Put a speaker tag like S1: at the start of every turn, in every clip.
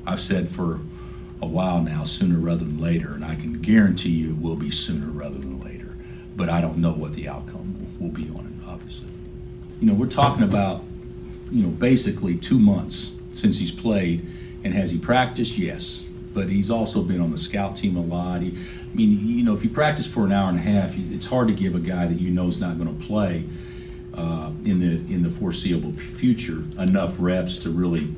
S1: I've said for a while now, sooner rather than later, and I can guarantee you it will be sooner rather than later. But I don't know what the outcome will be on it, obviously. We're talking about, basically 2 months since he's played, and has he practiced? Yes. But he's also been on the scout team a lot. If you practice for an hour and a half, it's hard to give a guy that is not going to play in the foreseeable future enough reps to really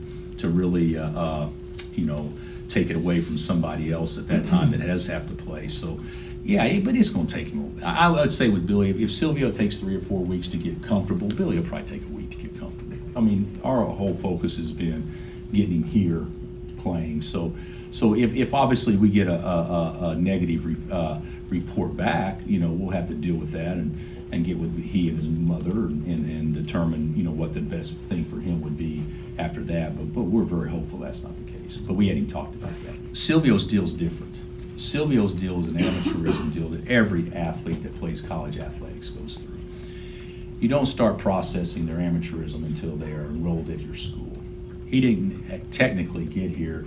S1: take it away from somebody else at that time that does have to play. So, yeah, but it's going to take him. I would say with Billy, if Silvio takes 3 or 4 weeks to get comfortable, Billy will probably take a week to get comfortable. Our whole focus has been getting him here playing. So if obviously we get a negative report back, we'll have to deal with that and get with he and his mother and determine what the best thing for him would be after that. But we're very hopeful that's not the case. But we hadn't talked about that. Silvio's deal is different. Silvio's deal is an amateurism deal that every athlete that plays college athletics goes through. You don't start processing their amateurism until they are enrolled at your school. He didn't technically get here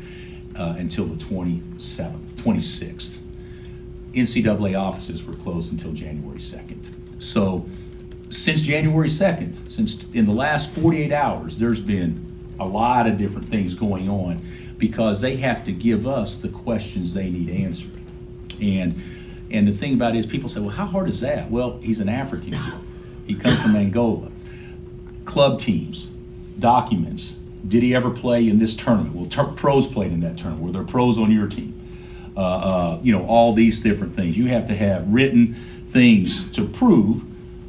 S1: until the 26th. NCAA offices were closed until January 2nd. So since January 2nd, since in the last 48 hours, there's been a lot of different things going on because they have to give us the questions they need answered. And the thing about it is people say, well, how hard is that? Well, he's an African kid. He comes from Angola. Club teams, documents. Did he ever play in this tournament? Well, pros played in that tournament. Were there pros on your team? All these different things. You have to have written things to prove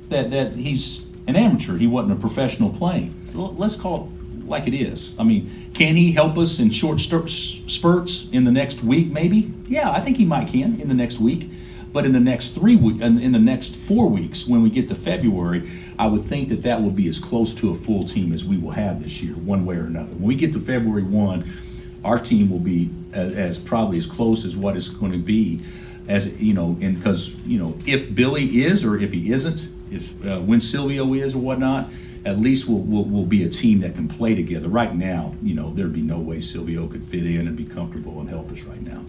S1: that he's an amateur. He wasn't a professional playing. Well, let's call it like it is. Can he help us in short spurts in the next week? Maybe. Yeah, I think he might can in the next week. But in the next in the next 4 weeks, when we get to February, I would think that will be as close to a full team as we will have this year, one way or another. When we get to February 1, our team will be as probably as close as what it's going to be, as and because if Billy is or if he isn't, when Silvio is or whatnot, at least we'll be a team that can play together. Right now, there'd be no way Silvio could fit in and be comfortable and help us right now.